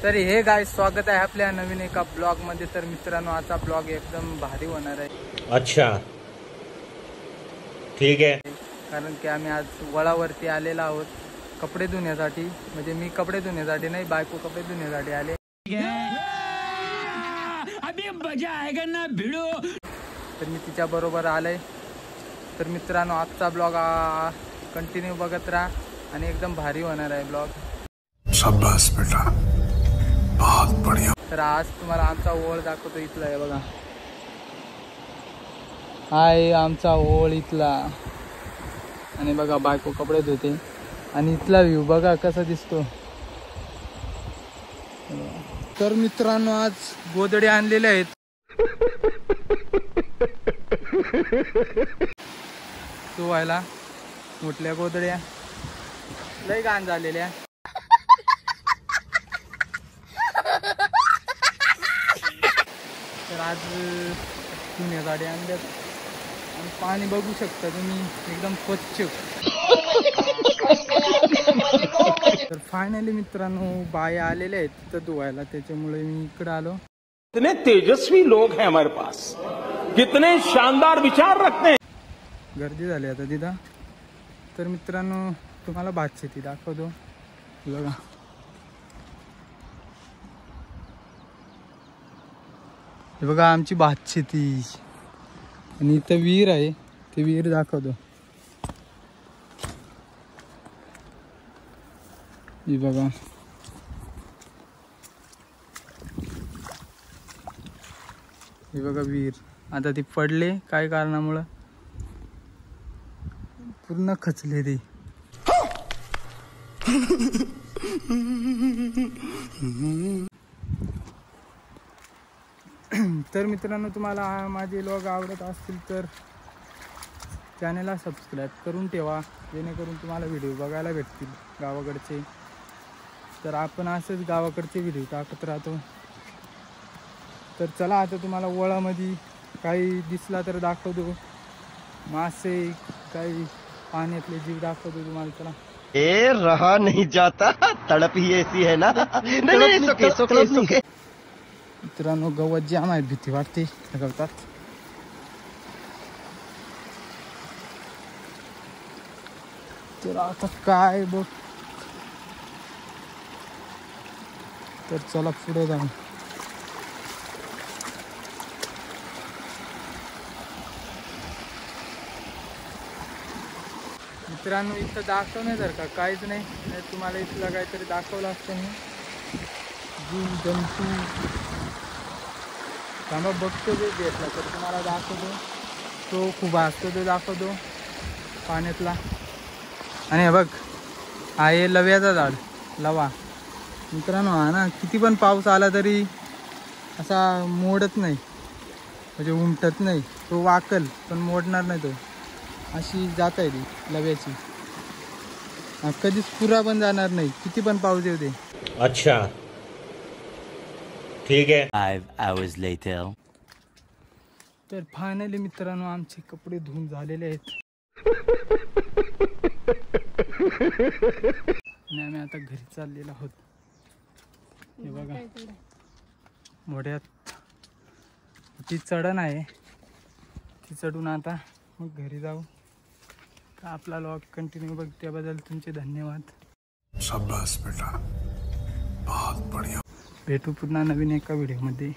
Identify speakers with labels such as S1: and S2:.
S1: तर hey guys स्वागत आहे आपल्या नवीन एका ब्लॉग मध्ये। तर मित्रांनो आजचा ब्लॉग एकदम भारी होणार आहे।
S2: अच्छा ठीक आहे,
S1: कारण की आम्ही आज वळावरती आलेलो आहोत कपडे धुण्यासाठी। म्हणजे मी कपडे धुण्यासाठी नाही, बायको कपडे धुण्यासाठी आले।
S3: अभी मजा आएगा ना भिड़ो।
S1: तर मी तिच्या बरोबर आले। तर मित्रांनो आजचा ब्लॉग कंटिन्यू बघत राहा आणि एकदम भारी होणार आहे ब्लॉग।
S4: शाबाश बेटा, बहुत बढ़िया।
S1: तर आज तुम्हाला आमचा ओळ दाखवतो। इथला आहे बघा, हाय आमचा ओळ इथला। आणि बघा बायको कपडे धुते आणि इथला व्ह्यू बघा कसा दिसतो। तर मित्रांनो आज गोदडे आणलेले आहेत। तो व्हायला मोठल्या गोदड्या लय घाण झालेल्या। तर आज जुन्या गाड्या आणल्यात आणि पाणी बघू शकता तुम्ही एकदम स्वच्छ। तर फायनली मित्रांनो बाया आलेल्या आहेत तिथं धुवायला, त्याच्यामुळे मी इकडे आलो।
S5: कितने तेजस्वी लोग हैं हमारे पास, कितने शानदार विचार रखते हैं।
S1: गर्दी झाली आता तिथं। तर मित्रांनो तुम्हाला भातशेती दाखवतो बघा। हे बघा आमची भातशेती आणि इथं विहीर आहे, ते विहीर दाखवतो। ही बघा हे बघा विहीर। आता ती पडले काय कारणामुळे पूर्ण खचले ती। तर मित्रांनो तुम्हाला माझे व्लॉग आवडत असतील तर चॅनलला सबस्क्राईब करून ठेवा, जेणेकरून तुम्हाला व्हिडिओ बघायला भेटतील गावाकडचे। तर आपण असंच गावाकडचे व्हिडिओ टाकत राहतो। तर चला आता तुम्हाला वळामध्ये काही दिसला तर दाखवतो, मासे काही पाण्यातले जीव दाखवतो तुम्हाला। चला
S6: ए रहा नहीं जाता, तड़प ही ऐसी है ना। नहीं, सुके।
S1: मित्रांनो गवत जाम आहे, भीती वाटते गवतात। तर आता काय बघ, तर चला पुढे जाऊ। मित्रांनो इथं दाखवण्यासारखं काहीच नाही, तुम्हाला इथलं काहीतरी दाखवलं असतं मी। जीव जंतू थांबा बघतो, जे भेटला तर तुम्हाला दाखवतो। तो खूप असतो तो दाखवतो पाण्यातला। आणि हे बघ हा आहे लव्याचा झाड, लवा। मित्रांनो हा ना किती पण पाऊस आला तरी असा मोडत नाही, म्हणजे उमटत नाही। तो वाकल पण मोडणार नाही, तो अशी जात आहे ती लव्याची। कधीच पुरा पण जाणार नाही, किती पण पाऊस येऊ दे।
S2: अच्छा ठीक आहे।
S3: 5 hours later.
S1: तर फायनली मित्रांनो आमचे कपडे धुवून झालेले आहेत आणि आम्ही आता घरी चाललेलो आहोत। हे बघा मोढ्यात ती चढण आहे, ती चढून आता मग घरी जाऊ। तर आपला व्लॉग कंटिन्यू बघल्याबद्दल तुमचे धन्यवाद।
S4: शाबाश बेटा, बहुत बढ़िया।
S1: भेटू पुन्हा नवीन एका व्हिडिओमध्ये।